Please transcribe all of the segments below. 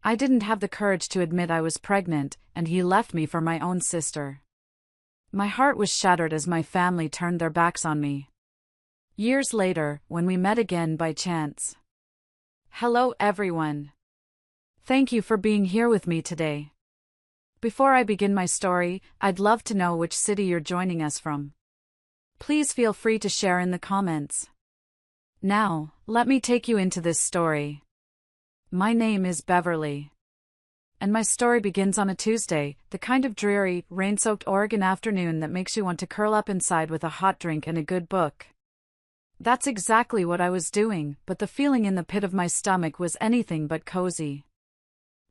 I didn't have the courage to admit I was pregnant, and he left me for my own sister. My heart was shattered as my family turned their backs on me. Years later, when we met again by chance. Hello everyone. Thank you for being here with me today. Before I begin my story, I'd love to know which city you're joining us from. Please feel free to share in the comments. Now, let me take you into this story. My name is Beverly. And my story begins on a Tuesday, the kind of dreary, rain-soaked Oregon afternoon that makes you want to curl up inside with a hot drink and a good book. That's exactly what I was doing, but the feeling in the pit of my stomach was anything but cozy.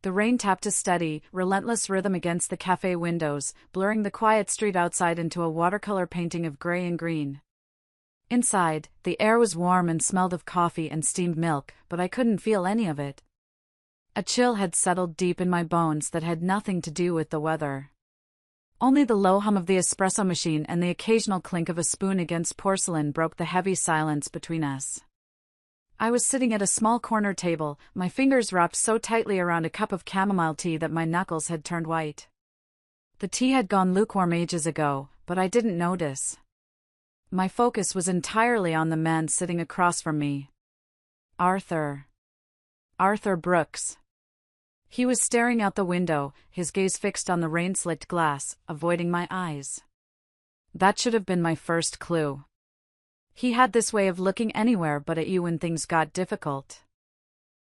The rain tapped a steady, relentless rhythm against the cafe windows, blurring the quiet street outside into a watercolor painting of gray and green. Inside, the air was warm and smelled of coffee and steamed milk, but I couldn't feel any of it. A chill had settled deep in my bones that had nothing to do with the weather. Only the low hum of the espresso machine and the occasional clink of a spoon against porcelain broke the heavy silence between us. I was sitting at a small corner table, my fingers wrapped so tightly around a cup of chamomile tea that my knuckles had turned white. The tea had gone lukewarm ages ago, but I didn't notice. My focus was entirely on the man sitting across from me. Arthur Brooks. He was staring out the window, his gaze fixed on the rain-slicked glass, avoiding my eyes. That should have been my first clue. He had this way of looking anywhere but at you when things got difficult.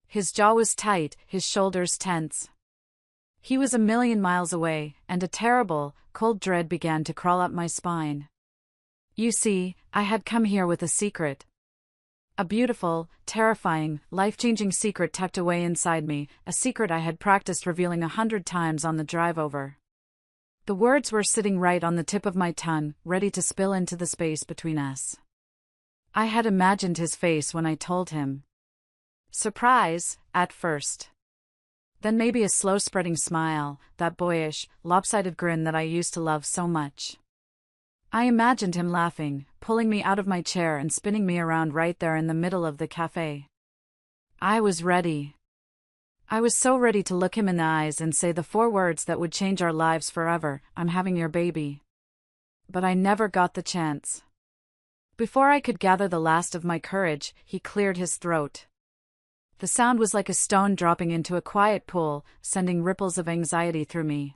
His jaw was tight, his shoulders tense. He was a million miles away, and a terrible, cold dread began to crawl up my spine. You see, I had come here with a secret. A beautiful, terrifying, life-changing secret tucked away inside me, a secret I had practiced revealing 100 times on the drive over. The words were sitting right on the tip of my tongue, ready to spill into the space between us. I had imagined his face when I told him. Surprise, at first. Then maybe a slow-spreading smile, that boyish, lopsided grin that I used to love so much. I imagined him laughing, pulling me out of my chair and spinning me around right there in the middle of the cafe. I was ready. I was so ready to look him in the eyes and say the 4 words that would change our lives forever, I'm having your baby. But I never got the chance. Before I could gather the last of my courage, he cleared his throat. The sound was like a stone dropping into a quiet pool, sending ripples of anxiety through me.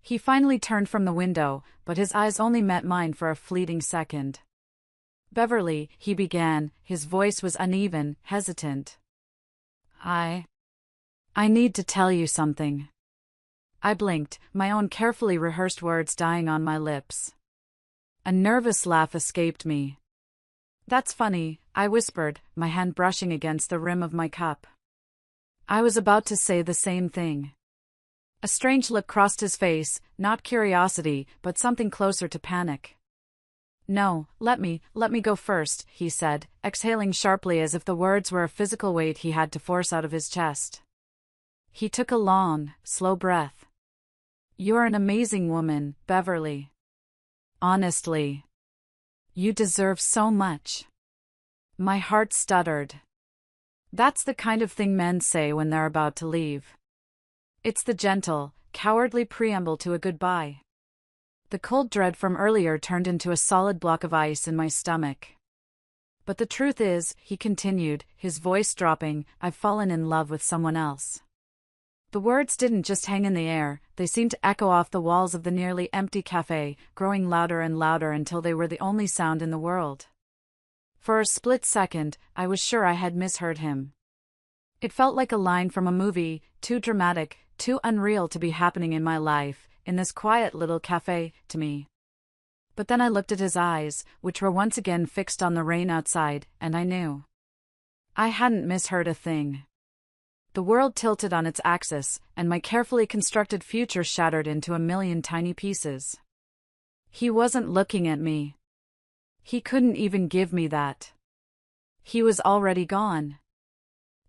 He finally turned from the window, but his eyes only met mine for a fleeting second. Beverly, he began, his voice was uneven, hesitant. I need to tell you something. I blinked, my own carefully rehearsed words dying on my lips. A nervous laugh escaped me. That's funny, I whispered, my hand brushing against the rim of my cup. I was about to say the same thing. A strange look crossed his face, not curiosity, but something closer to panic. No, let me go first, he said, exhaling sharply as if the words were a physical weight he had to force out of his chest. He took a long, slow breath. You're an amazing woman, Beverly. Honestly. You deserve so much. My heart stuttered. That's the kind of thing men say when they're about to leave. It's the gentle, cowardly preamble to a goodbye. The cold dread from earlier turned into a solid block of ice in my stomach. But the truth is, he continued, his voice dropping, I've fallen in love with someone else. The words didn't just hang in the air, they seemed to echo off the walls of the nearly empty cafe, growing louder and louder until they were the only sound in the world. For a split second, I was sure I had misheard him. It felt like a line from a movie, too dramatic, too unreal to be happening in my life, in this quiet little cafe, to me. But then I looked at his eyes, which were once again fixed on the rain outside, and I knew. I hadn't misheard a thing. The world tilted on its axis, and my carefully constructed future shattered into a million tiny pieces. He wasn't looking at me. He couldn't even give me that. He was already gone.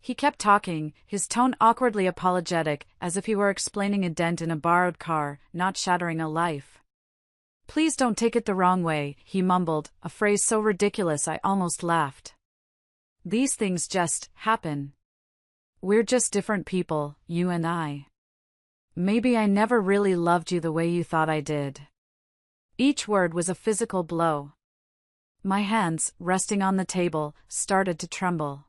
He kept talking, his tone awkwardly apologetic, as if he were explaining a dent in a borrowed car, not shattering a life. Please don't take it the wrong way, he mumbled, a phrase so ridiculous I almost laughed. These things just happen. We're just different people, you and I. Maybe I never really loved you the way you thought I did. Each word was a physical blow. My hands, resting on the table, started to tremble.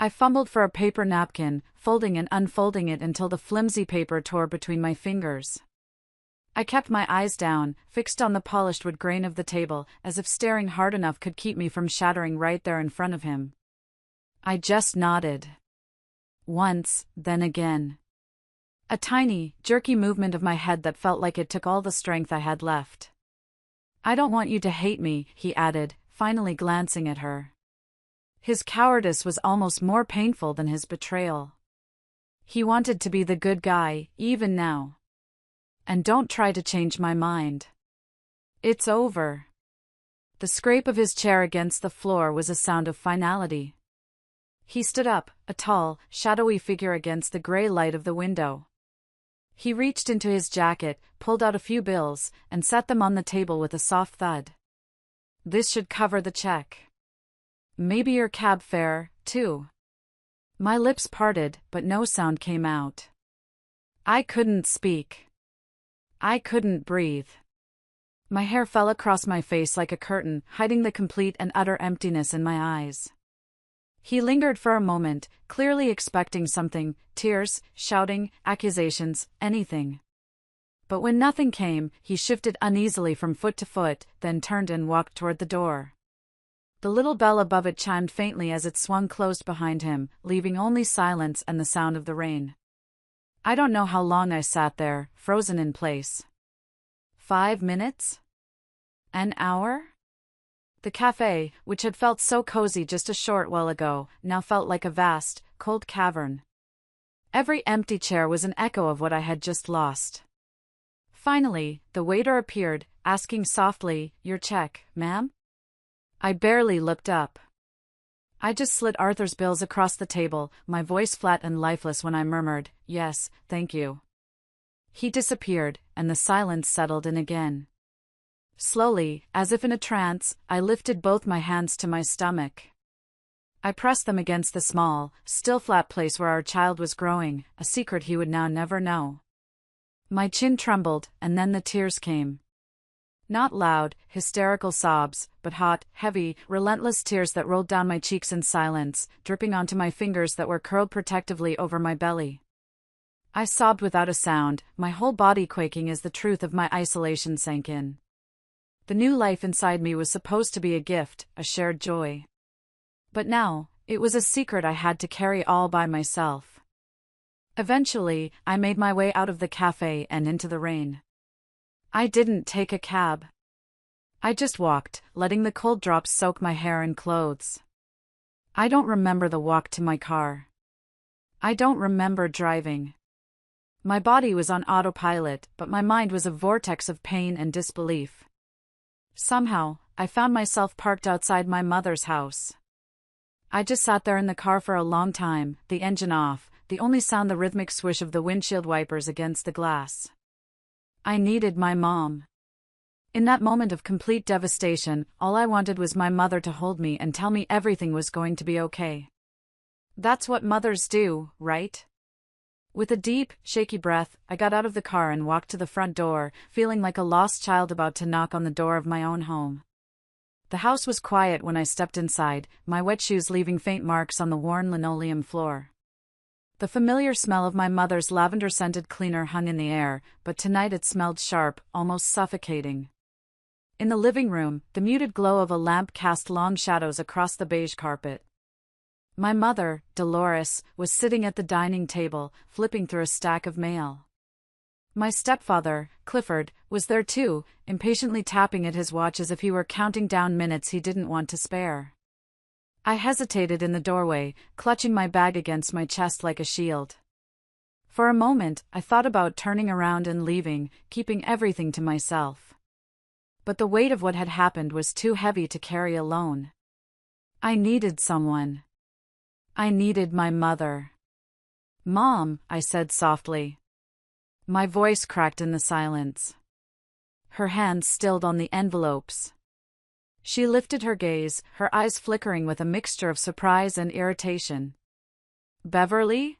I fumbled for a paper napkin, folding and unfolding it until the flimsy paper tore between my fingers. I kept my eyes down, fixed on the polished wood grain of the table, as if staring hard enough could keep me from shattering right there in front of him. I just nodded. Once, then again. A tiny, jerky movement of my head that felt like it took all the strength I had left. I don't want you to hate me, he added, finally glancing at her. His cowardice was almost more painful than his betrayal. He wanted to be the good guy, even now. And don't try to change my mind. It's over. The scrape of his chair against the floor was a sound of finality. He stood up, a tall, shadowy figure against the gray light of the window. He reached into his jacket, pulled out a few bills, and set them on the table with a soft thud. This should cover the check. Maybe your cab fare, too. My lips parted, but no sound came out. I couldn't speak. I couldn't breathe. My hair fell across my face like a curtain, hiding the complete and utter emptiness in my eyes. He lingered for a moment, clearly expecting something, tears, shouting, accusations, anything. But when nothing came, he shifted uneasily from foot to foot, then turned and walked toward the door. The little bell above it chimed faintly as it swung closed behind him, leaving only silence and the sound of the rain. I don't know how long I sat there, frozen in place. 5 minutes? An hour? The cafe, which had felt so cozy just a short while ago, now felt like a vast, cold cavern. Every empty chair was an echo of what I had just lost. Finally, the waiter appeared, asking softly, "Your check, ma'am?" I barely looked up. I just slid Arthur's bills across the table, my voice flat and lifeless when I murmured, "Yes, thank you." He disappeared, and the silence settled in again. Slowly, as if in a trance, I lifted both my hands to my stomach. I pressed them against the small, still flat place where our child was growing, a secret he would now never know. My chin trembled, and then the tears came. Not loud, hysterical sobs, but hot, heavy, relentless tears that rolled down my cheeks in silence, dripping onto my fingers that were curled protectively over my belly. I sobbed without a sound, my whole body quaking as the truth of my isolation sank in. The new life inside me was supposed to be a gift, a shared joy. But now, it was a secret I had to carry all by myself. Eventually, I made my way out of the cafe and into the rain. I didn't take a cab. I just walked, letting the cold drops soak my hair and clothes. I don't remember the walk to my car. I don't remember driving. My body was on autopilot, but my mind was a vortex of pain and disbelief. Somehow, I found myself parked outside my mother's house. I just sat there in the car for a long time, the engine off, the only sound the rhythmic swish of the windshield wipers against the glass. I needed my mom. In that moment of complete devastation, all I wanted was my mother to hold me and tell me everything was going to be okay. That's what mothers do, right? With a deep, shaky breath, I got out of the car and walked to the front door, feeling like a lost child about to knock on the door of my own home. The house was quiet when I stepped inside, my wet shoes leaving faint marks on the worn linoleum floor. The familiar smell of my mother's lavender-scented cleaner hung in the air, but tonight it smelled sharp, almost suffocating. In the living room, the muted glow of a lamp cast long shadows across the beige carpet. My mother, Dolores, was sitting at the dining table, flipping through a stack of mail. My stepfather, Clifford, was there too, impatiently tapping at his watch as if he were counting down minutes he didn't want to spare. I hesitated in the doorway, clutching my bag against my chest like a shield. For a moment, I thought about turning around and leaving, keeping everything to myself. But the weight of what had happened was too heavy to carry alone. I needed someone. I needed my mother. "Mom," I said softly. My voice cracked in the silence. Her hands stilled on the envelopes. She lifted her gaze, her eyes flickering with a mixture of surprise and irritation. Beverly?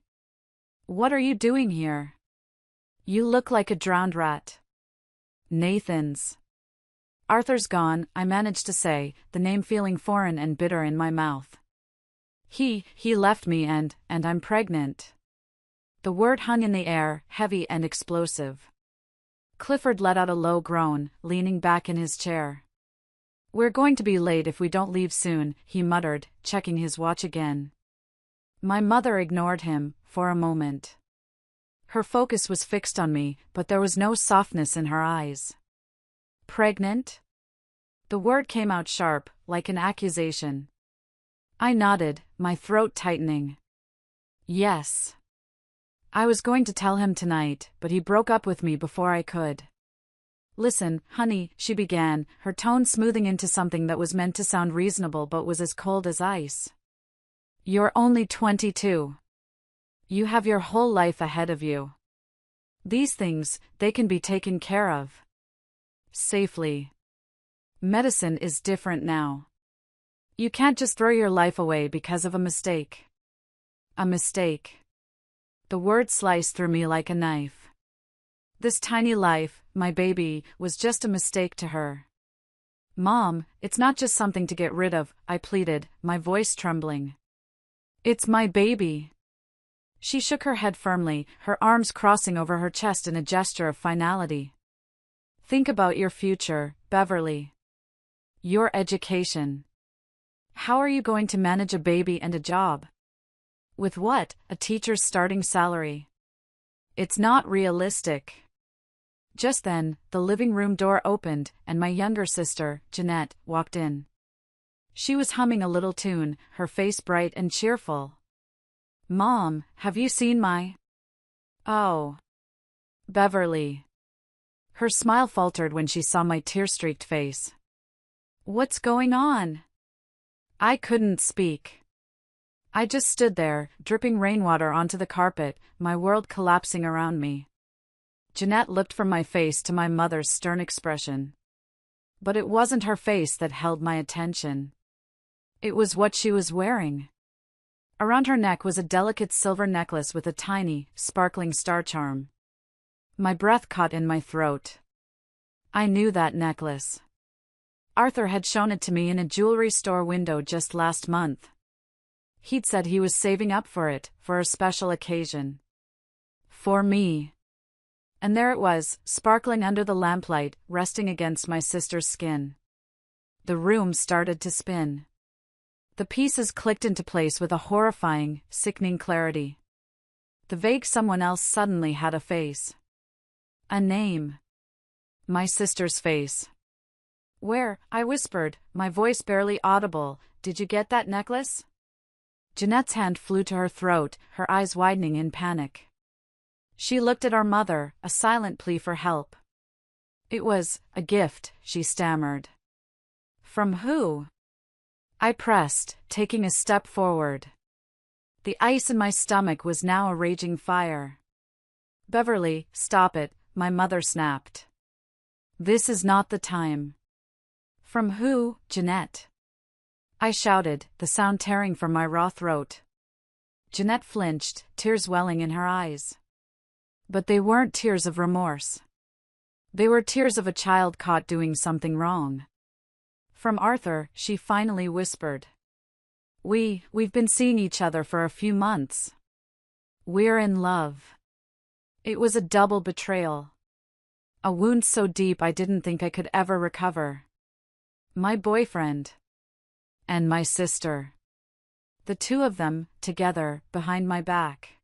What are you doing here? You look like a drowned rat. Nathan's. Arthur's gone, I managed to say, the name feeling foreign and bitter in my mouth. He left me and I'm pregnant. The word hung in the air, heavy and explosive. Clifford let out a low groan, leaning back in his chair. We're going to be late if we don't leave soon, he muttered, checking his watch again. My mother ignored him, for a moment. Her focus was fixed on me, but there was no softness in her eyes. Pregnant? The word came out sharp, like an accusation. I nodded, my throat tightening. Yes. I was going to tell him tonight, but he broke up with me before I could. Listen, honey, she began, her tone smoothing into something that was meant to sound reasonable but was as cold as ice. You're only 22. You have your whole life ahead of you. These things, they can be taken care of. Safely. Medicine is different now. You can't just throw your life away because of a mistake. A mistake. The word sliced through me like a knife. This tiny life, my baby, was just a mistake to her. Mom, it's not just something to get rid of, I pleaded, my voice trembling. It's my baby. She shook her head firmly, her arms crossing over her chest in a gesture of finality. Think about your future, Beverly. Your education. How are you going to manage a baby and a job? With what, a teacher's starting salary? It's not realistic. Just then, the living room door opened, and my younger sister, Jeanette, walked in. She was humming a little tune, her face bright and cheerful. Mom, have you seen my... Oh. Beverly. Her smile faltered when she saw my tear-streaked face. What's going on? I couldn't speak. I just stood there, dripping rainwater onto the carpet, my world collapsing around me. Jeanette looked from my face to my mother's stern expression. But it wasn't her face that held my attention. It was what she was wearing. Around her neck was a delicate silver necklace with a tiny, sparkling star charm. My breath caught in my throat. I knew that necklace. Arthur had shown it to me in a jewelry store window just last month. He'd said he was saving up for it, for a special occasion. For me. And there it was, sparkling under the lamplight, resting against my sister's skin. The room started to spin. The pieces clicked into place with a horrifying, sickening clarity. The vague someone else suddenly had a face. A name. My sister's face. Where? I whispered, my voice barely audible. Did you get that necklace? Jeanette's hand flew to her throat, her eyes widening in panic. She looked at our mother, a silent plea for help. It was a gift, she stammered. From who? I pressed, taking a step forward. The ice in my stomach was now a raging fire. Beverly, stop it, my mother snapped. This is not the time. From who, Jeanette? I shouted, the sound tearing from my raw throat. Jeanette flinched, tears welling in her eyes. But they weren't tears of remorse. They were tears of a child caught doing something wrong. From Arthur, she finally whispered. We've been seeing each other for a few months. We're in love. It was a double betrayal. A wound so deep I didn't think I could ever recover. My boyfriend. And my sister. The two of them, together, behind my back.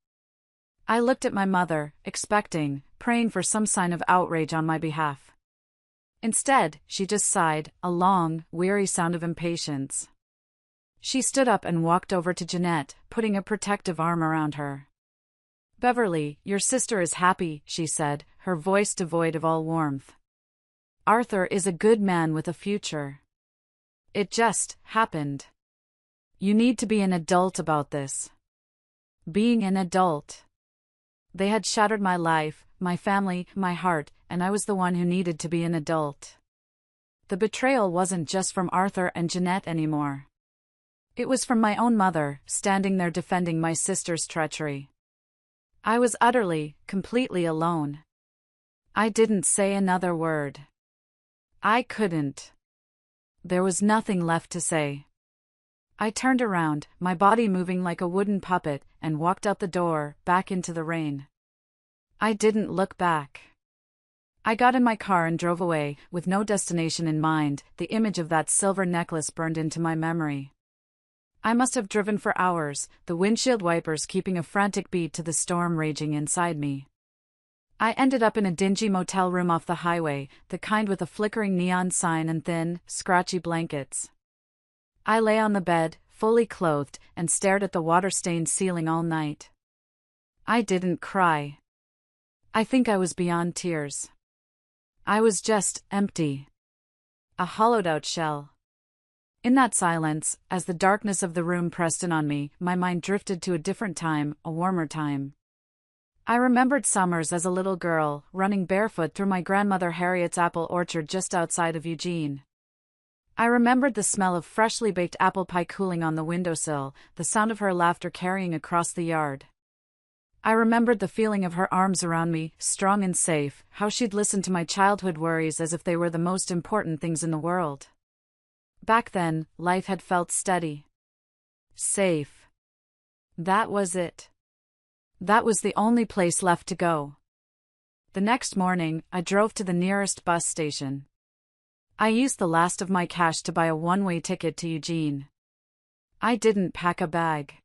I looked at my mother, expecting, praying for some sign of outrage on my behalf. Instead, she just sighed, a long, weary sound of impatience. She stood up and walked over to Jeanette, putting a protective arm around her. Beverly, your sister is happy, she said, her voice devoid of all warmth. Arthur is a good man with a future. It just happened. You need to be an adult about this. Being an adult. They had shattered my life, my family, my heart, and I was the one who needed to be an adult. The betrayal wasn't just from Arthur and Jeanette anymore. It was from my own mother, standing there defending my sister's treachery. I was utterly, completely alone. I didn't say another word. I couldn't. There was nothing left to say. I turned around, my body moving like a wooden puppet, and walked out the door, back into the rain. I didn't look back. I got in my car and drove away, with no destination in mind. The image of that silver necklace burned into my memory. I must have driven for hours, the windshield wipers keeping a frantic beat to the storm raging inside me. I ended up in a dingy motel room off the highway, the kind with a flickering neon sign and thin, scratchy blankets. I lay on the bed, fully clothed, and stared at the water-stained ceiling all night. I didn't cry. I think I was beyond tears. I was just empty. A hollowed-out shell. In that silence, as the darkness of the room pressed in on me, my mind drifted to a different time, a warmer time. I remembered summers as a little girl, running barefoot through my grandmother Harriet's apple orchard just outside of Eugene. I remembered the smell of freshly baked apple pie cooling on the windowsill, the sound of her laughter carrying across the yard. I remembered the feeling of her arms around me, strong and safe, how she'd listened to my childhood worries as if they were the most important things in the world. Back then, life had felt steady. Safe. That was it. That was the only place left to go. The next morning, I drove to the nearest bus station. I used the last of my cash to buy a one-way ticket to Eugene. I didn't pack a bag.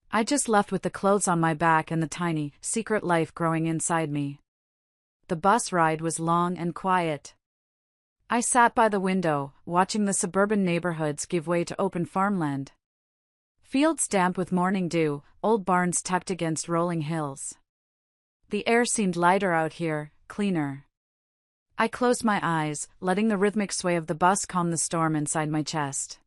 I just left with the clothes on my back and the tiny, secret life growing inside me. The bus ride was long and quiet. I sat by the window, watching the suburban neighborhoods give way to open farmland. Fields damp with morning dew, old barns tucked against rolling hills. The air seemed lighter out here, cleaner. I closed my eyes, letting the rhythmic sway of the bus calm the storm inside my chest.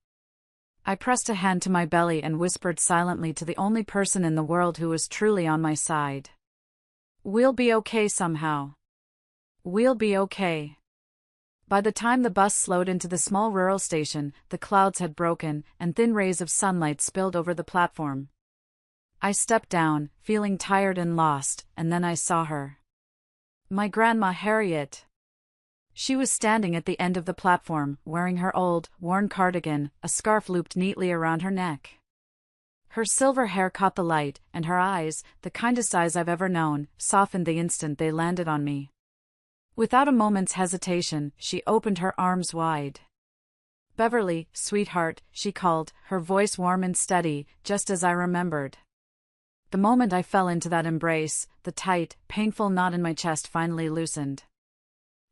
I pressed a hand to my belly and whispered silently to the only person in the world who was truly on my side. We'll be okay somehow. We'll be okay. By the time the bus slowed into the small rural station, the clouds had broken, and thin rays of sunlight spilled over the platform. I stepped down, feeling tired and lost, and then I saw her. My Grandma Harriet. She was standing at the end of the platform, wearing her old, worn cardigan, a scarf looped neatly around her neck. Her silver hair caught the light, and her eyes, the kindest eyes I've ever known, softened the instant they landed on me. Without a moment's hesitation, she opened her arms wide. "Beverly, sweetheart," she called, her voice warm and steady, just as I remembered. The moment I fell into that embrace, the tight, painful knot in my chest finally loosened.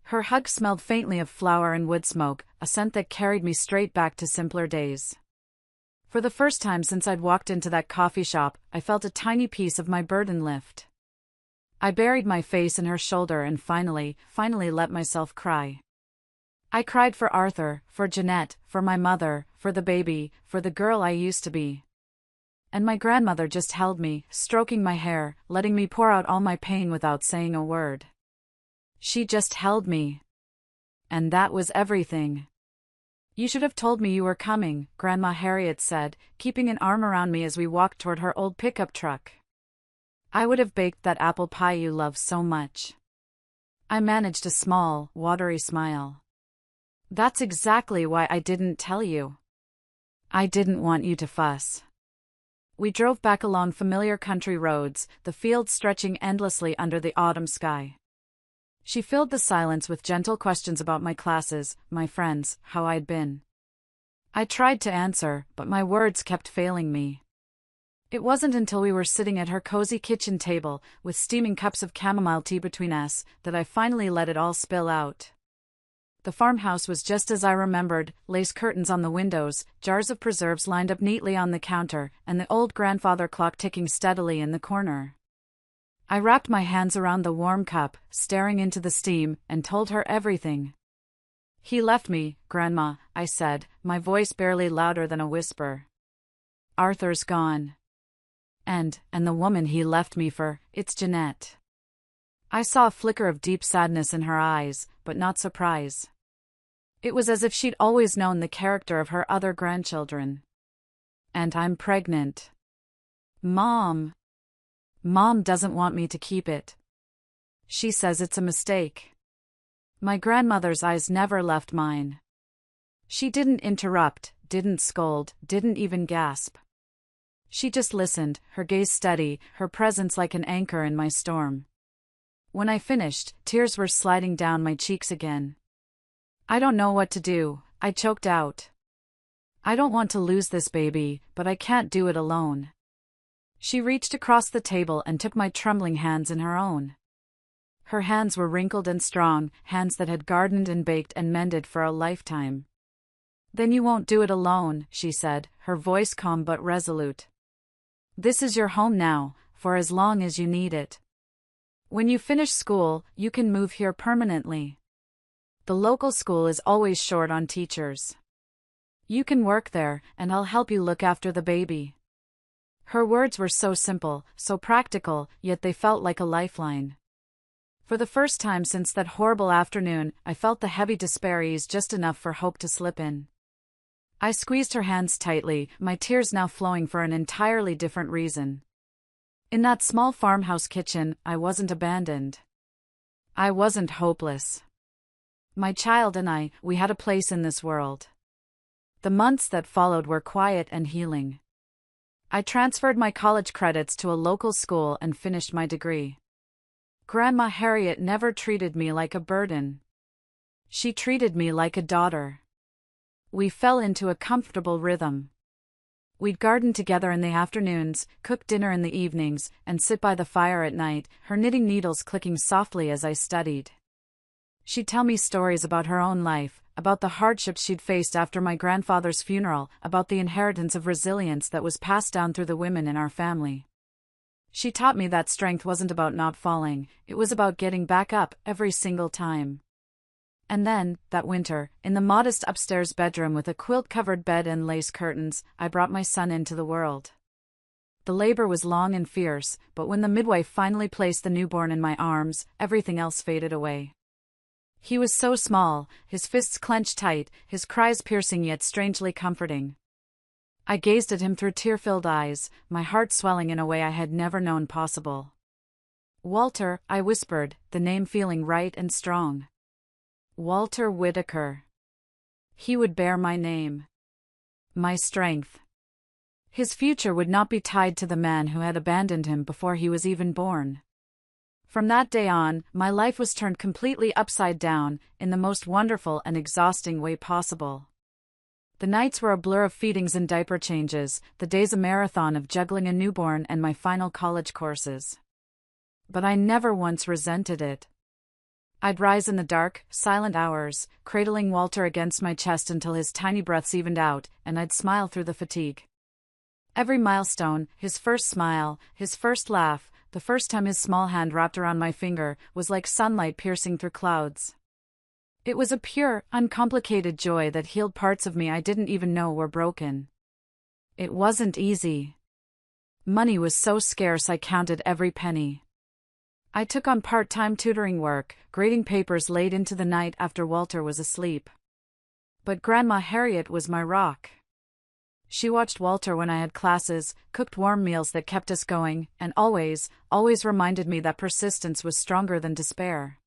Her hug smelled faintly of flower and wood smoke, a scent that carried me straight back to simpler days. For the first time since I'd walked into that coffee shop, I felt a tiny piece of my burden lift. I buried my face in her shoulder and finally let myself cry. I cried for Arthur, for Jeanette, for my mother, for the baby, for the girl I used to be. And my grandmother just held me, stroking my hair, letting me pour out all my pain without saying a word. She just held me. And that was everything. "You should have told me you were coming," Grandma Harriet said, keeping an arm around me as we walked toward her old pickup truck. "I would have baked that apple pie you love so much." I managed a small, watery smile. "That's exactly why I didn't tell you. I didn't want you to fuss." We drove back along familiar country roads, the fields stretching endlessly under the autumn sky. She filled the silence with gentle questions about my classes, my friends, how I'd been. I tried to answer, but my words kept failing me. It wasn't until we were sitting at her cozy kitchen table, with steaming cups of chamomile tea between us, that I finally let it all spill out. The farmhouse was just as I remembered, lace curtains on the windows, jars of preserves lined up neatly on the counter, and the old grandfather clock ticking steadily in the corner. I wrapped my hands around the warm cup, staring into the steam, and told her everything. "He left me, Grandma," I said, my voice barely louder than a whisper. "Arthur's gone. And the woman he left me for, it's Jeanette." I saw a flicker of deep sadness in her eyes, but not surprise. It was as if she'd always known the character of her other grandchildren. And I'm pregnant. Mom. Mom doesn't want me to keep it. She says it's a mistake. My grandmother's eyes never left mine. She didn't interrupt, didn't scold, didn't even gasp. She just listened, her gaze steady, her presence like an anchor in my storm. When I finished, tears were sliding down my cheeks again. I don't know what to do, I choked out. I don't want to lose this baby, but I can't do it alone. She reached across the table and took my trembling hands in her own. Her hands were wrinkled and strong, hands that had gardened and baked and mended for a lifetime. Then you won't do it alone, she said, her voice calm but resolute. This is your home now, for as long as you need it. When you finish school, you can move here permanently. The local school is always short on teachers. You can work there, and I'll help you look after the baby. Her words were so simple, so practical, yet they felt like a lifeline. For the first time since that horrible afternoon, I felt the heavy despair ease just enough for hope to slip in. I squeezed her hands tightly, my tears now flowing for an entirely different reason. In that small farmhouse kitchen, I wasn't abandoned. I wasn't hopeless. My child and I, we had a place in this world. The months that followed were quiet and healing. I transferred my college credits to a local school and finished my degree. Grandma Harriet never treated me like a burden. She treated me like a daughter. We fell into a comfortable rhythm. We'd garden together in the afternoons, cook dinner in the evenings, and sit by the fire at night, her knitting needles clicking softly as I studied. She'd tell me stories about her own life, about the hardships she'd faced after my grandfather's funeral, about the inheritance of resilience that was passed down through the women in our family. She taught me that strength wasn't about not falling, it was about getting back up every single time. And then, that winter, in the modest upstairs bedroom with a quilt-covered bed and lace curtains, I brought my son into the world. The labor was long and fierce, but when the midwife finally placed the newborn in my arms, everything else faded away. He was so small, his fists clenched tight, his cries piercing yet strangely comforting. I gazed at him through tear-filled eyes, my heart swelling in a way I had never known possible. Walter, I whispered, the name feeling right and strong. Walter Whitaker. He would bear my name. My strength. His future would not be tied to the man who had abandoned him before he was even born. From that day on, my life was turned completely upside down, in the most wonderful and exhausting way possible. The nights were a blur of feedings and diaper changes, the days a marathon of juggling a newborn and my final college courses. But I never once resented it. I'd rise in the dark, silent hours, cradling Walter against my chest until his tiny breaths evened out, and I'd smile through the fatigue. Every milestone, his first smile, his first laugh, the first time his small hand wrapped around my finger, was like sunlight piercing through clouds. It was a pure, uncomplicated joy that healed parts of me I didn't even know were broken. It wasn't easy. Money was so scarce I counted every penny. I took on part-time tutoring work, grading papers late into the night after Walter was asleep. But Grandma Harriet was my rock. She watched Walter when I had classes, cooked warm meals that kept us going, and always reminded me that persistence was stronger than despair.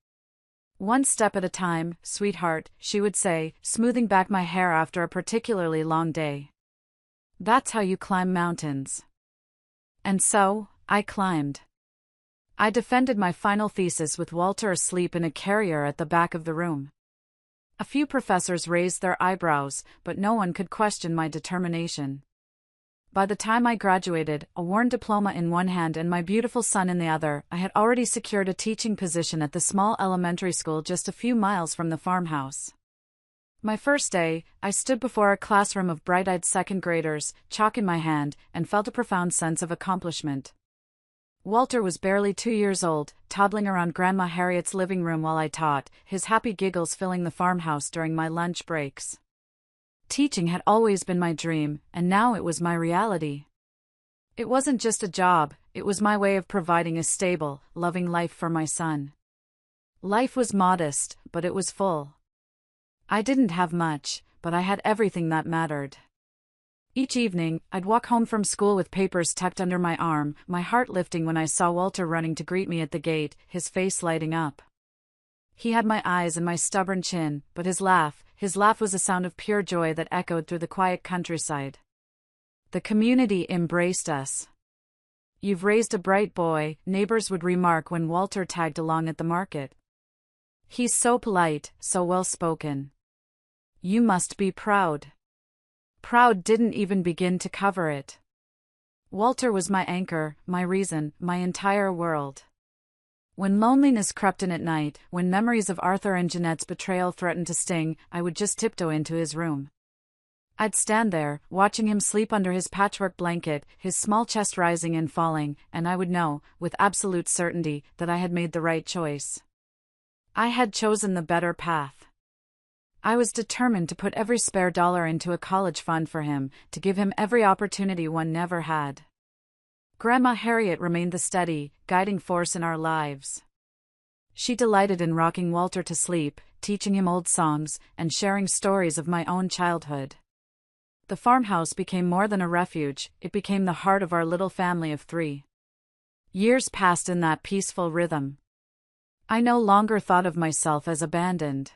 One step at a time, sweetheart, she would say, smoothing back my hair after a particularly long day. That's how you climb mountains. And so, I climbed. I defended my final thesis with Walter asleep in a carrier at the back of the room. A few professors raised their eyebrows, but no one could question my determination. By the time I graduated, a worn diploma in one hand and my beautiful son in the other, I had already secured a teaching position at the small elementary school just a few miles from the farmhouse. My first day, I stood before a classroom of bright-eyed second graders, chalk in my hand, and felt a profound sense of accomplishment. Walter was barely 2 years old, toddling around Grandma Harriet's living room while I taught, his happy giggles filling the farmhouse during my lunch breaks. Teaching had always been my dream, and now it was my reality. It wasn't just a job, it was my way of providing a stable, loving life for my son. Life was modest, but it was full. I didn't have much, but I had everything that mattered. Each evening, I'd walk home from school with papers tucked under my arm, my heart lifting when I saw Walter running to greet me at the gate, his face lighting up. He had my eyes and my stubborn chin, but his laugh was a sound of pure joy that echoed through the quiet countryside. The community embraced us. "You've raised a bright boy," neighbors would remark when Walter tagged along at the market. "He's so polite, so well-spoken. You must be proud." Proud didn't even begin to cover it. Walter was my anchor, my reason, my entire world. When loneliness crept in at night, when memories of Arthur and Jeanette's betrayal threatened to sting, I would just tiptoe into his room. I'd stand there, watching him sleep under his patchwork blanket, his small chest rising and falling, and I would know, with absolute certainty, that I had made the right choice. I had chosen the better path. I was determined to put every spare dollar into a college fund for him, to give him every opportunity one never had. Grandma Harriet remained the steady, guiding force in our lives. She delighted in rocking Walter to sleep, teaching him old songs, and sharing stories of my own childhood. The farmhouse became more than a refuge, it became the heart of our little family of 3. Years passed in that peaceful rhythm. I no longer thought of myself as abandoned.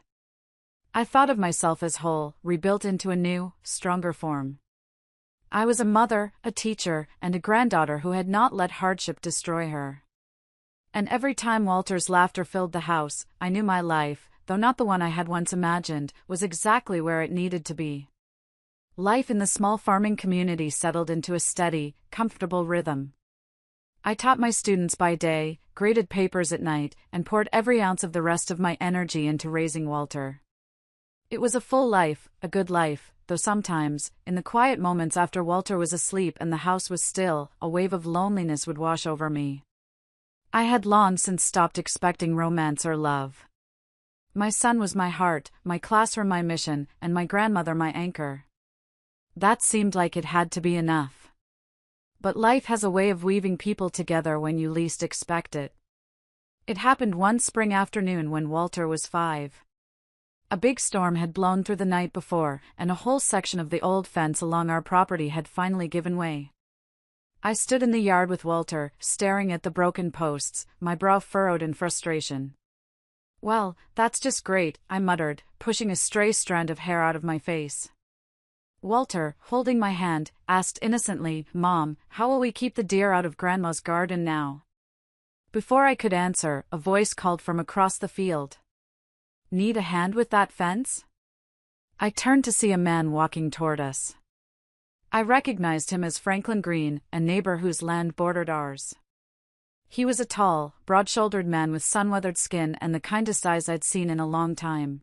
I thought of myself as whole, rebuilt into a new, stronger form. I was a mother, a teacher, and a granddaughter who had not let hardship destroy her. And every time Walter's laughter filled the house, I knew my life, though not the one I had once imagined, was exactly where it needed to be. Life in the small farming community settled into a steady, comfortable rhythm. I taught my students by day, graded papers at night, and poured every ounce of the rest of my energy into raising Walter. It was a full life, a good life, though sometimes, in the quiet moments after Walter was asleep and the house was still, a wave of loneliness would wash over me. I had long since stopped expecting romance or love. My son was my heart, my classroom my mission, and my grandmother my anchor. That seemed like it had to be enough. But life has a way of weaving people together when you least expect it. It happened one spring afternoon when Walter was 5. A big storm had blown through the night before, and a whole section of the old fence along our property had finally given way. I stood in the yard with Walter, staring at the broken posts, my brow furrowed in frustration. "Well, that's just great," I muttered, pushing a stray strand of hair out of my face. Walter, holding my hand, asked innocently, "Mom, how will we keep the deer out of Grandma's garden now?" Before I could answer, a voice called from across the field. "Need a hand with that fence?" I turned to see a man walking toward us. I recognized him as Franklin Green, a neighbor whose land bordered ours. He was a tall, broad-shouldered man with sun-weathered skin and the kindest eyes I'd seen in a long time.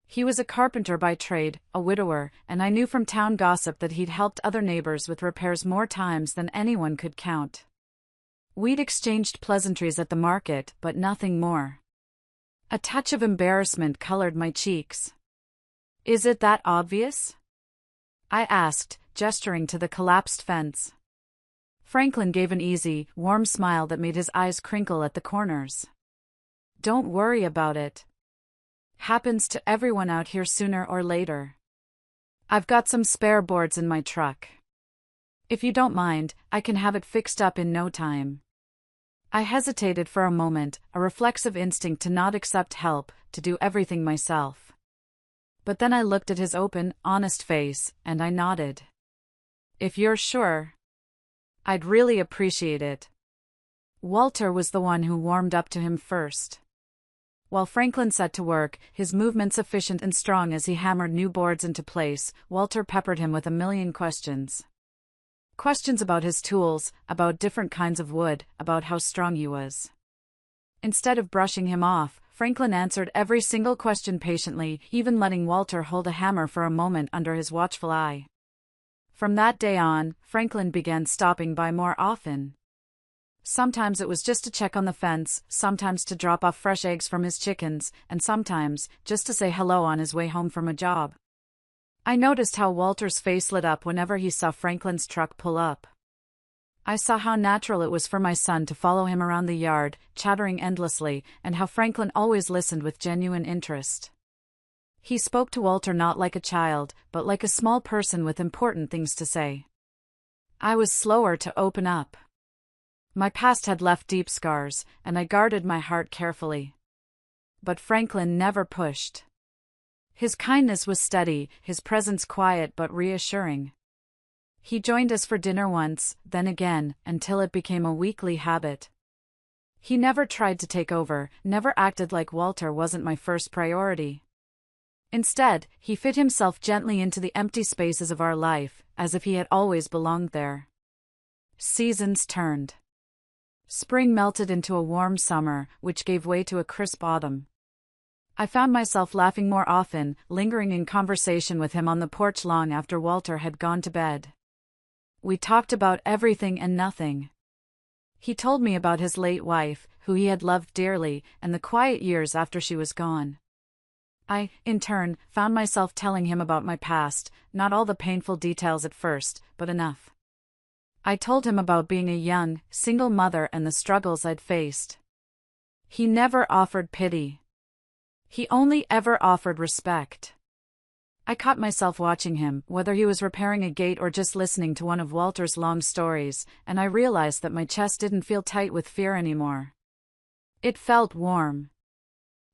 He was a carpenter by trade, a widower, and I knew from town gossip that he'd helped other neighbors with repairs more times than anyone could count. We'd exchanged pleasantries at the market, but nothing more. A touch of embarrassment colored my cheeks. "Is it that obvious?" I asked, gesturing to the collapsed fence. Franklin gave an easy, warm smile that made his eyes crinkle at the corners. "Don't worry about it. Happens to everyone out here sooner or later. I've got some spare boards in my truck. If you don't mind, I can have it fixed up in no time." I hesitated for a moment, a reflexive instinct to not accept help, to do everything myself. But then I looked at his open, honest face, and I nodded. "If you're sure, I'd really appreciate it." Walter was the one who warmed up to him first. While Franklin set to work, his movements efficient and strong as he hammered new boards into place, Walter peppered him with a million questions. Questions about his tools, about different kinds of wood, about how strong he was. Instead of brushing him off, Franklin answered every single question patiently, even letting Walter hold a hammer for a moment under his watchful eye. From that day on, Franklin began stopping by more often. Sometimes it was just to check on the fence, sometimes to drop off fresh eggs from his chickens, and sometimes just to say hello on his way home from a job. I noticed how Walter's face lit up whenever he saw Franklin's truck pull up. I saw how natural it was for my son to follow him around the yard, chattering endlessly, and how Franklin always listened with genuine interest. He spoke to Walter not like a child, but like a small person with important things to say. I was slower to open up. My past had left deep scars, and I guarded my heart carefully. But Franklin never pushed. His kindness was steady, his presence quiet but reassuring. He joined us for dinner once, then again, until it became a weekly habit. He never tried to take over, never acted like Walter wasn't my first priority. Instead, he fit himself gently into the empty spaces of our life, as if he had always belonged there. Seasons turned. Spring melted into a warm summer, which gave way to a crisp autumn. I found myself laughing more often, lingering in conversation with him on the porch long after Walter had gone to bed. We talked about everything and nothing. He told me about his late wife, who he had loved dearly, and the quiet years after she was gone. I, in turn, found myself telling him about my past, not all the painful details at first, but enough. I told him about being a young, single mother and the struggles I'd faced. He never offered pity. He only ever offered respect. I caught myself watching him, whether he was repairing a gate or just listening to one of Walter's long stories, and I realized that my chest didn't feel tight with fear anymore. It felt warm.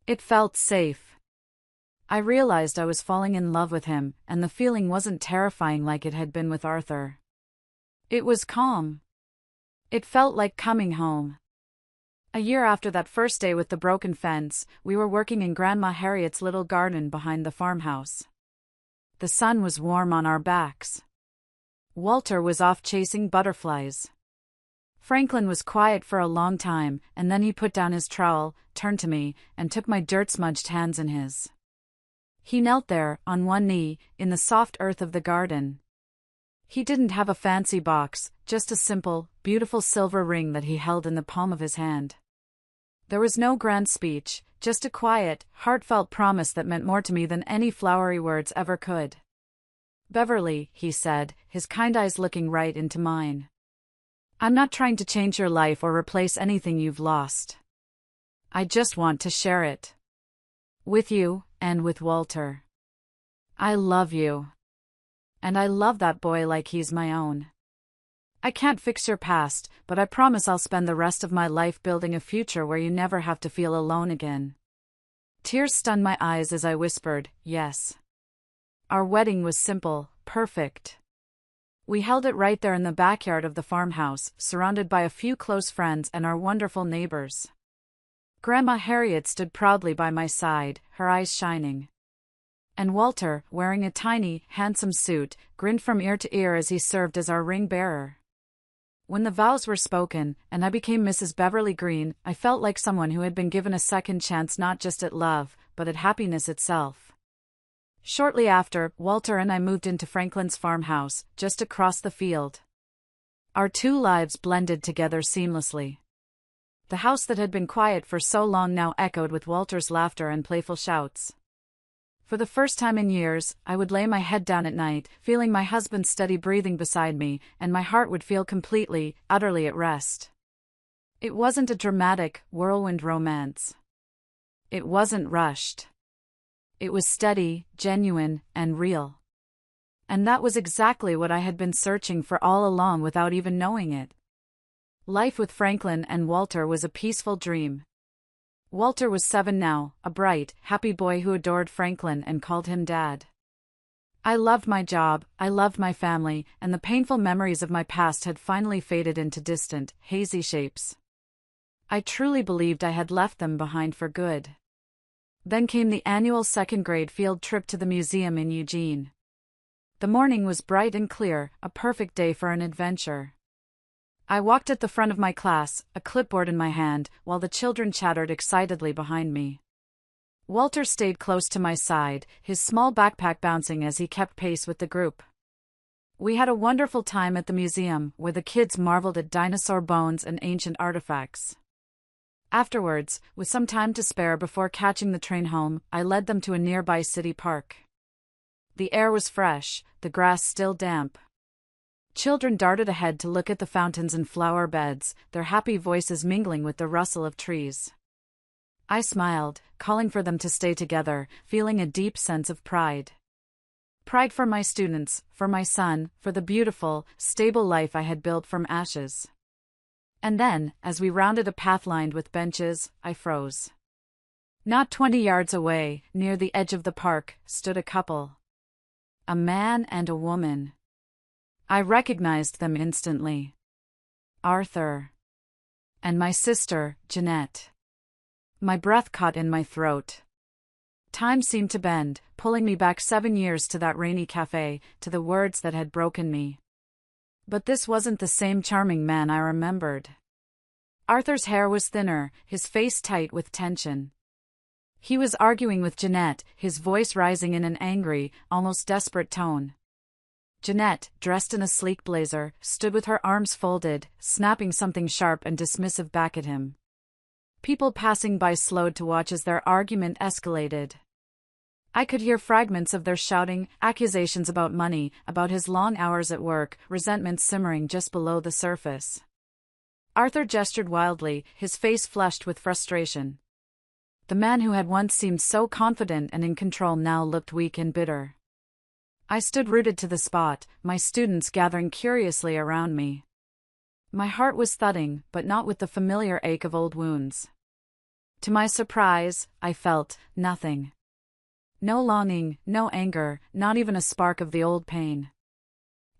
It felt safe. I realized I was falling in love with him, and the feeling wasn't terrifying like it had been with Arthur. It was calm. It felt like coming home. A year after that first day with the broken fence, we were working in Grandma Harriet's little garden behind the farmhouse. The sun was warm on our backs. Walter was off chasing butterflies. Franklin was quiet for a long time, and then he put down his trowel, turned to me, and took my dirt-smudged hands in his. He knelt there, on one knee, in the soft earth of the garden. He didn't have a fancy box, just a simple, beautiful silver ring that he held in the palm of his hand. There was no grand speech, just a quiet, heartfelt promise that meant more to me than any flowery words ever could. "Beverly," he said, his kind eyes looking right into mine. "I'm not trying to change your life or replace anything you've lost. I just want to share it. With you, and with Walter. I love you. And I love that boy like he's my own. I can't fix your past, but I promise I'll spend the rest of my life building a future where you never have to feel alone again." Tears stunned my eyes as I whispered, "Yes." Our wedding was simple, perfect. We held it right there in the backyard of the farmhouse, surrounded by a few close friends and our wonderful neighbors. Grandma Harriet stood proudly by my side, her eyes shining. And Walter, wearing a tiny, handsome suit, grinned from ear to ear as he served as our ring bearer. When the vows were spoken, and I became Mrs. Beverly Green, I felt like someone who had been given a second chance not just at love, but at happiness itself. Shortly after, Walter and I moved into Franklin's farmhouse, just across the field. Our two lives blended together seamlessly. The house that had been quiet for so long now echoed with Walter's laughter and playful shouts. For the first time in years, I would lay my head down at night, feeling my husband's steady breathing beside me, and my heart would feel completely, utterly at rest. It wasn't a dramatic, whirlwind romance. It wasn't rushed. It was steady, genuine, and real. And that was exactly what I had been searching for all along without even knowing it. Life with Franklin and Walter was a peaceful dream. Walter was 7 now, a bright, happy boy who adored Franklin and called him Dad. I loved my job, I loved my family, and the painful memories of my past had finally faded into distant, hazy shapes. I truly believed I had left them behind for good. Then came the annual second-grade field trip to the museum in Eugene. The morning was bright and clear, a perfect day for an adventure. I walked at the front of my class, a clipboard in my hand, while the children chattered excitedly behind me. Walter stayed close to my side, his small backpack bouncing as he kept pace with the group. We had a wonderful time at the museum, where the kids marveled at dinosaur bones and ancient artifacts. Afterwards, with some time to spare before catching the train home, I led them to a nearby city park. The air was fresh, the grass still damp. Children darted ahead to look at the fountains and flower beds, their happy voices mingling with the rustle of trees. I smiled, calling for them to stay together, feeling a deep sense of pride. Pride for my students, for my son, for the beautiful, stable life I had built from ashes. And then, as we rounded a path lined with benches, I froze. Not 20 yards away, near the edge of the park, stood a couple. A man and a woman. I recognized them instantly. Arthur. And my sister, Jeanette. My breath caught in my throat. Time seemed to bend, pulling me back 7 years to that rainy cafe, to the words that had broken me. But this wasn't the same charming man I remembered. Arthur's hair was thinner, his face tight with tension. He was arguing with Jeanette, his voice rising in an angry, almost desperate tone. Jeanette, dressed in a sleek blazer, stood with her arms folded, snapping something sharp and dismissive back at him. People passing by slowed to watch as their argument escalated. I could hear fragments of their shouting, accusations about money, about his long hours at work, resentment simmering just below the surface. Arthur gestured wildly, his face flushed with frustration. The man who had once seemed so confident and in control now looked weak and bitter. I stood rooted to the spot, my students gathering curiously around me. My heart was thudding, but not with the familiar ache of old wounds. To my surprise, I felt nothing. No longing, no anger, not even a spark of the old pain.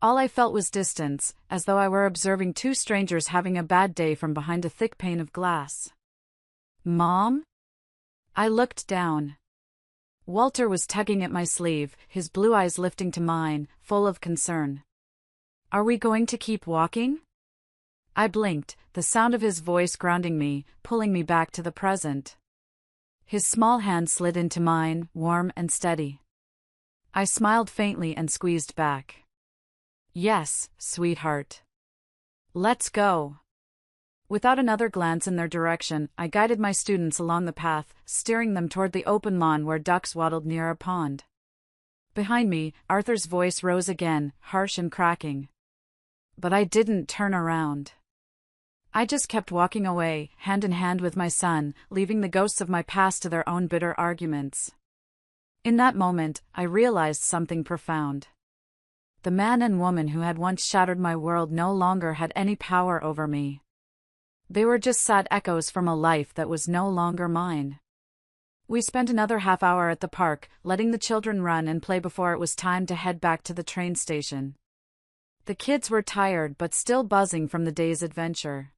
All I felt was distance, as though I were observing two strangers having a bad day from behind a thick pane of glass. "Mom?" I looked down. Walter was tugging at my sleeve, his blue eyes lifting to mine, full of concern. "Are we going to keep walking?" I blinked, the sound of his voice grounding me, pulling me back to the present. His small hand slid into mine, warm and steady. I smiled faintly and squeezed back. "Yes, sweetheart. Let's go." Without another glance in their direction, I guided my students along the path, steering them toward the open lawn where ducks waddled near a pond. Behind me, Arthur's voice rose again, harsh and cracking. But I didn't turn around. I just kept walking away, hand in hand with my son, leaving the ghosts of my past to their own bitter arguments. In that moment, I realized something profound. The man and woman who had once shattered my world no longer had any power over me. They were just sad echoes from a life that was no longer mine. We spent another half hour at the park, letting the children run and play before it was time to head back to the train station. The kids were tired but still buzzing from the day's adventure.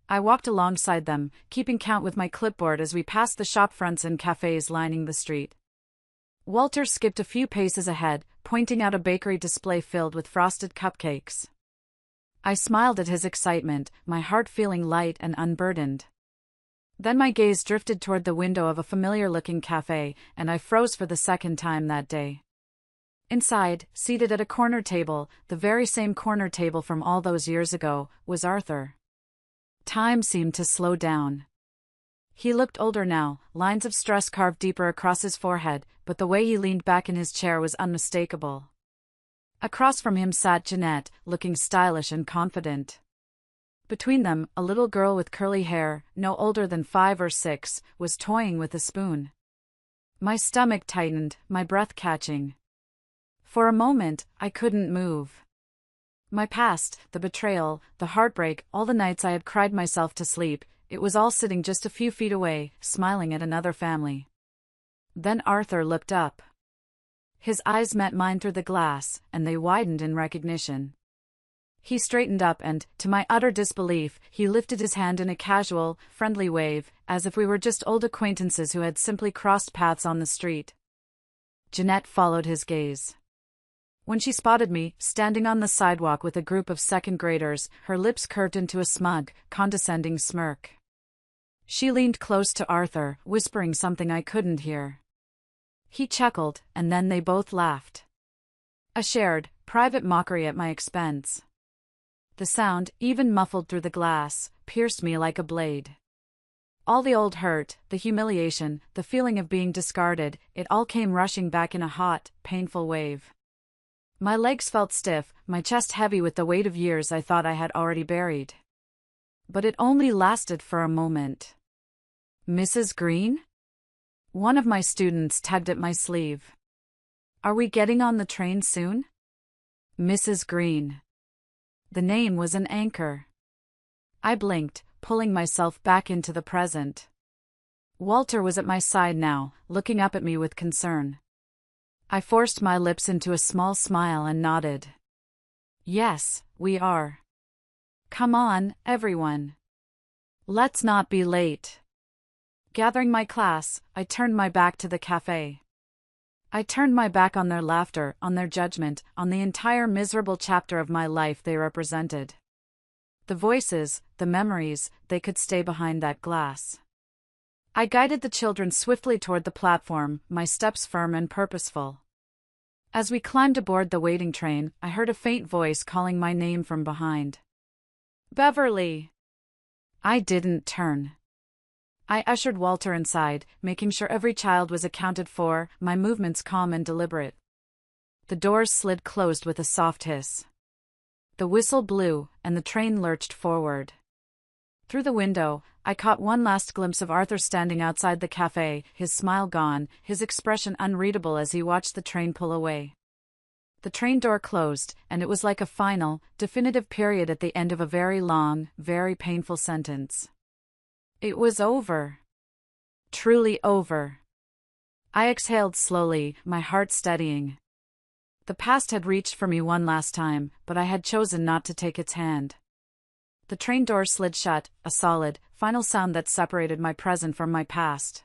I walked alongside them, keeping count with my clipboard as we passed the shop fronts and cafes lining the street. Walter skipped a few paces ahead, pointing out a bakery display filled with frosted cupcakes. I smiled at his excitement, my heart feeling light and unburdened. Then my gaze drifted toward the window of a familiar-looking cafe, and I froze for the second time that day. Inside, seated at a corner table, the very same corner table from all those years ago, was Arthur. Time seemed to slow down. He looked older now, lines of stress carved deeper across his forehead, but the way he leaned back in his chair was unmistakable. Across from him sat Jeanette, looking stylish and confident. Between them, a little girl with curly hair, no older than 5 or 6, was toying with a spoon. My stomach tightened, my breath catching. For a moment, I couldn't move. My past, the betrayal, the heartbreak, all the nights I had cried myself to sleep, it was all sitting just a few feet away, smiling at another family. Then Arthur looked up. His eyes met mine through the glass, and they widened in recognition. He straightened up and, to my utter disbelief, he lifted his hand in a casual, friendly wave, as if we were just old acquaintances who had simply crossed paths on the street. Jeanette followed his gaze. When she spotted me, standing on the sidewalk with a group of second graders, her lips curved into a smug, condescending smirk. She leaned close to Arthur, whispering something I couldn't hear. He chuckled, and then they both laughed. A shared, private mockery at my expense. The sound, even muffled through the glass, pierced me like a blade. All the old hurt, the humiliation, the feeling of being discarded, it all came rushing back in a hot, painful wave. My legs felt stiff, my chest heavy with the weight of years I thought I had already buried. But it only lasted for a moment. Mrs. Green? One of my students tugged at my sleeve. Are we getting on the train soon? Mrs. Green. The name was an anchor. I blinked, pulling myself back into the present. Walter was at my side now, looking up at me with concern. I forced my lips into a small smile and nodded. Yes, we are. Come on, everyone. Let's not be late. Gathering my class, I turned my back to the cafe. I turned my back on their laughter, on their judgment, on the entire miserable chapter of my life they represented. The voices, the memories, they could stay behind that glass. I guided the children swiftly toward the platform, my steps firm and purposeful. As we climbed aboard the waiting train, I heard a faint voice calling my name from behind. Beverly! I didn't turn. I ushered Walter inside, making sure every child was accounted for, my movements calm and deliberate. The doors slid closed with a soft hiss. The whistle blew, and the train lurched forward. Through the window, I caught one last glimpse of Arthur standing outside the cafe, his smile gone, his expression unreadable as he watched the train pull away. The train door closed, and it was like a final, definitive period at the end of a very long, very painful sentence. It was over. Truly over. I exhaled slowly, my heart steadying. The past had reached for me one last time, but I had chosen not to take its hand. The train door slid shut, a solid, final sound that separated my present from my past.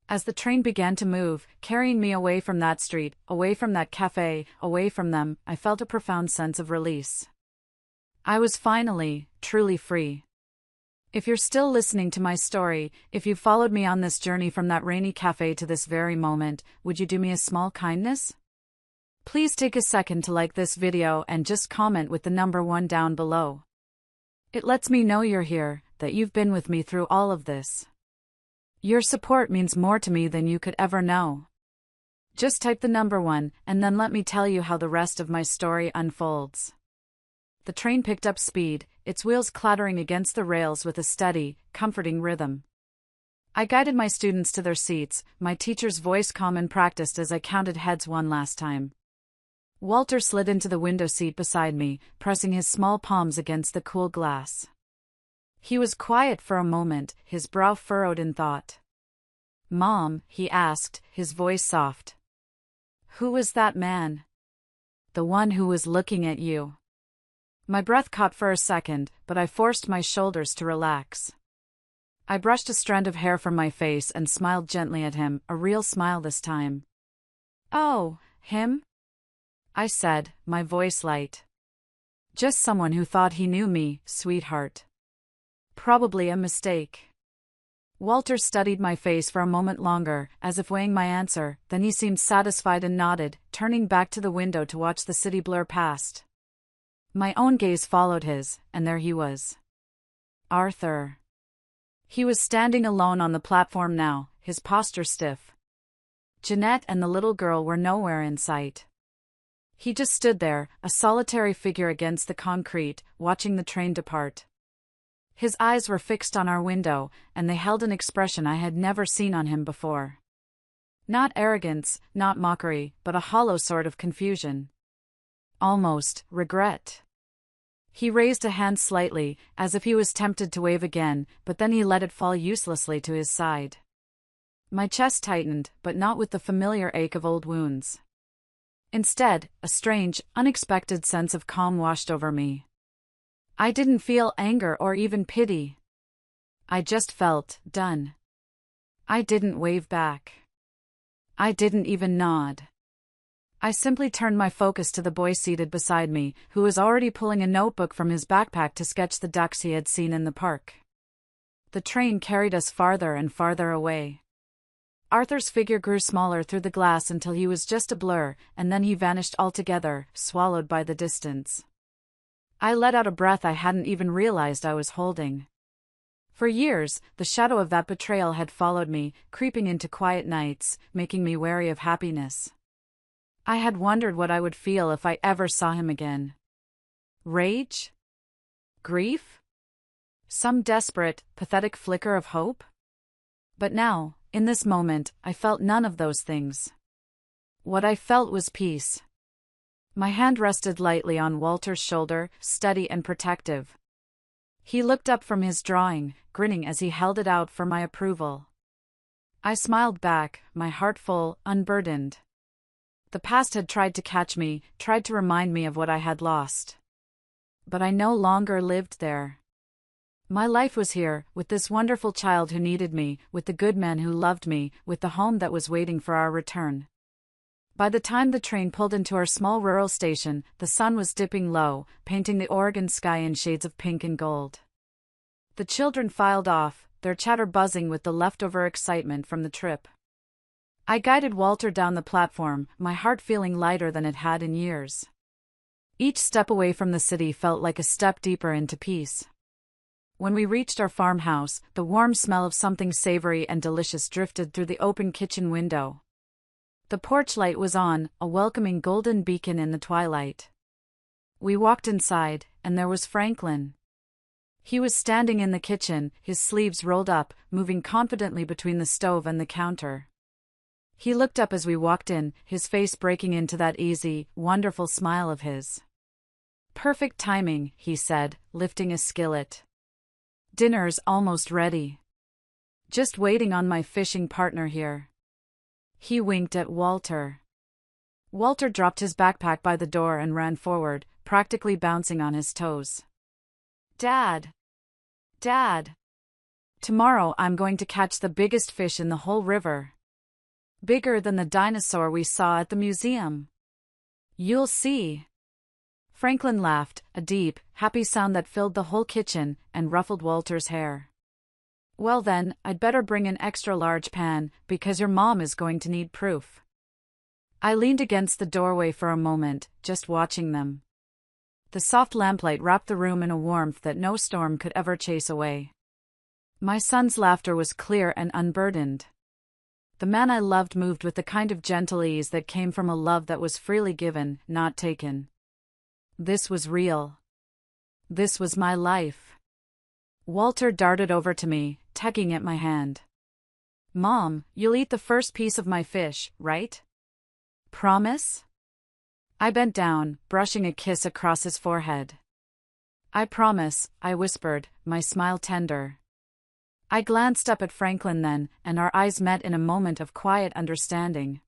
As the train began to move, carrying me away from that street, away from that cafe, away from them, I felt a profound sense of release. I was finally, truly free. If you're still listening to my story, if you followed me on this journey from that rainy cafe to this very moment, would you do me a small kindness? Please take a second to like this video and just comment with the number 1 down below. It lets me know you're here, that you've been with me through all of this. Your support means more to me than you could ever know. Just type the number 1, and then let me tell you how the rest of my story unfolds. The train picked up speed, its wheels clattering against the rails with a steady, comforting rhythm. I guided my students to their seats, my teacher's voice calm and practiced as I counted heads one last time. Walter slid into the window seat beside me, pressing his small palms against the cool glass. He was quiet for a moment, his brow furrowed in thought. "Mom," he asked, his voice soft. "Who was that man?" "The one who was looking at you." My breath caught for a second, but I forced my shoulders to relax. I brushed a strand of hair from my face and smiled gently at him, a real smile this time. "Oh, him?" I said, my voice light. "Just someone who thought he knew me, sweetheart." "Probably a mistake." Walter studied my face for a moment longer, as if weighing my answer, then he seemed satisfied and nodded, turning back to the window to watch the city blur past. My own gaze followed his, and there he was. Arthur. He was standing alone on the platform now, his posture stiff. Jeanette and the little girl were nowhere in sight. He just stood there, a solitary figure against the concrete, watching the train depart. His eyes were fixed on our window, and they held an expression I had never seen on him before. Not arrogance, not mockery, but a hollow sort of confusion. Almost regret. He raised a hand slightly, as if he was tempted to wave again, but then he let it fall uselessly to his side. My chest tightened, but not with the familiar ache of old wounds. Instead, a strange, unexpected sense of calm washed over me. I didn't feel anger or even pity. I just felt done. I didn't wave back. I didn't even nod. I simply turned my focus to the boy seated beside me, who was already pulling a notebook from his backpack to sketch the ducks he had seen in the park. The train carried us farther and farther away. Arthur's figure grew smaller through the glass until he was just a blur, and then he vanished altogether, swallowed by the distance. I let out a breath I hadn't even realized I was holding. For years, the shadow of that betrayal had followed me, creeping into quiet nights, making me wary of happiness. I had wondered what I would feel if I ever saw him again. Rage? Grief? Some desperate, pathetic flicker of hope? But now, in this moment, I felt none of those things. What I felt was peace. My hand rested lightly on Walter's shoulder, steady and protective. He looked up from his drawing, grinning as he held it out for my approval. I smiled back, my heart full, unburdened. The past had tried to catch me, tried to remind me of what I had lost. But I no longer lived there. My life was here, with this wonderful child who needed me, with the good man who loved me, with the home that was waiting for our return. By the time the train pulled into our small rural station, the sun was dipping low, painting the Oregon sky in shades of pink and gold. The children filed off, their chatter buzzing with the leftover excitement from the trip. I guided Walter down the platform, my heart feeling lighter than it had in years. Each step away from the city felt like a step deeper into peace. When we reached our farmhouse, the warm smell of something savory and delicious drifted through the open kitchen window. The porch light was on, a welcoming golden beacon in the twilight. We walked inside, and there was Franklin. He was standing in the kitchen, his sleeves rolled up, moving confidently between the stove and the counter. He looked up as we walked in, his face breaking into that easy, wonderful smile of his. "Perfect timing," he said, lifting a skillet. "Dinner's almost ready. Just waiting on my fishing partner here." He winked at Walter. Walter dropped his backpack by the door and ran forward, practically bouncing on his toes. "Dad! Dad! Tomorrow I'm going to catch the biggest fish in the whole river. Bigger than the dinosaur we saw at the museum. You'll see." Franklin laughed, a deep, happy sound that filled the whole kitchen and ruffled Walter's hair. "Well then, I'd better bring an extra large pan, because your mom is going to need proof." I leaned against the doorway for a moment, just watching them. The soft lamplight wrapped the room in a warmth that no storm could ever chase away. My son's laughter was clear and unburdened. The man I loved moved with the kind of gentle ease that came from a love that was freely given, not taken. This was real. This was my life. Walter darted over to me, tugging at my hand. "Mom, you'll eat the first piece of my fish, right? Promise?" I bent down, brushing a kiss across his forehead. "I promise," I whispered, my smile tender. I glanced up at Franklin then, and our eyes met in a moment of quiet understanding.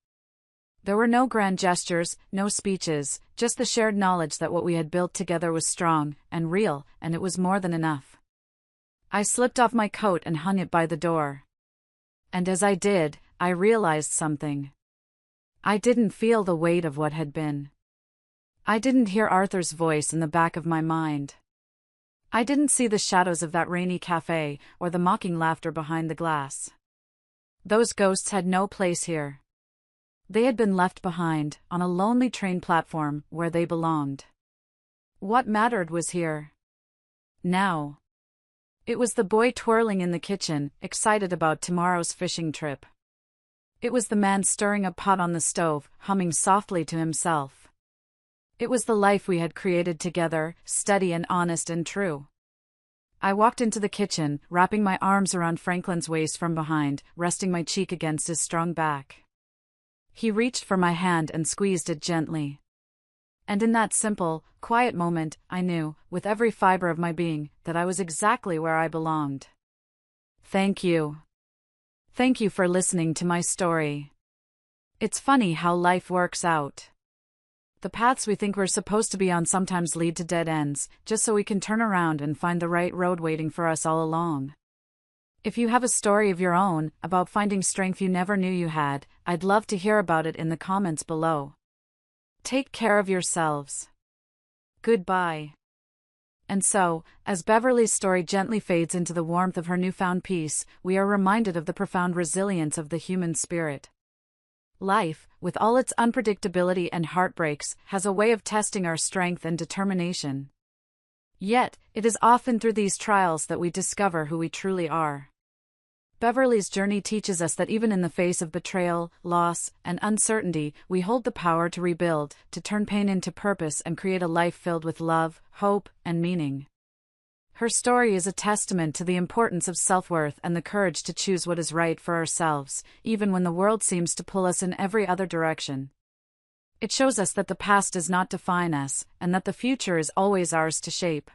There were no grand gestures, no speeches, just the shared knowledge that what we had built together was strong and real, and it was more than enough. I slipped off my coat and hung it by the door. And as I did, I realized something. I didn't feel the weight of what had been. I didn't hear Arthur's voice in the back of my mind. I didn't see the shadows of that rainy cafe, or the mocking laughter behind the glass. Those ghosts had no place here. They had been left behind, on a lonely train platform, where they belonged. What mattered was here. Now. It was the boy twirling in the kitchen, excited about tomorrow's fishing trip. It was the man stirring a pot on the stove, humming softly to himself. It was the life we had created together, steady and honest and true. I walked into the kitchen, wrapping my arms around Franklin's waist from behind, resting my cheek against his strong back. He reached for my hand and squeezed it gently. And in that simple, quiet moment, I knew, with every fiber of my being, that I was exactly where I belonged. Thank you. Thank you for listening to my story. It's funny how life works out. The paths we think we're supposed to be on sometimes lead to dead ends, just so we can turn around and find the right road waiting for us all along. If you have a story of your own, about finding strength you never knew you had, I'd love to hear about it in the comments below. Take care of yourselves. Goodbye. And so, as Beverly's story gently fades into the warmth of her newfound peace, we are reminded of the profound resilience of the human spirit. Life, with all its unpredictability and heartbreaks, has a way of testing our strength and determination. Yet, it is often through these trials that we discover who we truly are. Beverly's journey teaches us that even in the face of betrayal, loss, and uncertainty, we hold the power to rebuild, to turn pain into purpose and create a life filled with love, hope, and meaning. Her story is a testament to the importance of self-worth and the courage to choose what is right for ourselves, even when the world seems to pull us in every other direction. It shows us that the past does not define us, and that the future is always ours to shape.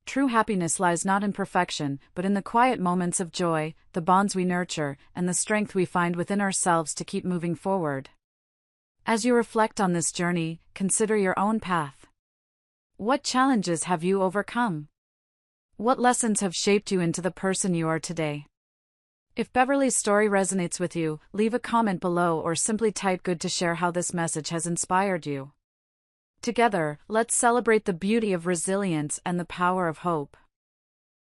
True happiness lies not in perfection, but in the quiet moments of joy, the bonds we nurture, and the strength we find within ourselves to keep moving forward. As you reflect on this journey, consider your own path. What challenges have you overcome? What lessons have shaped you into the person you are today? If Beverly's story resonates with you, leave a comment below or simply type good to share how this message has inspired you. Together, let's celebrate the beauty of resilience and the power of hope.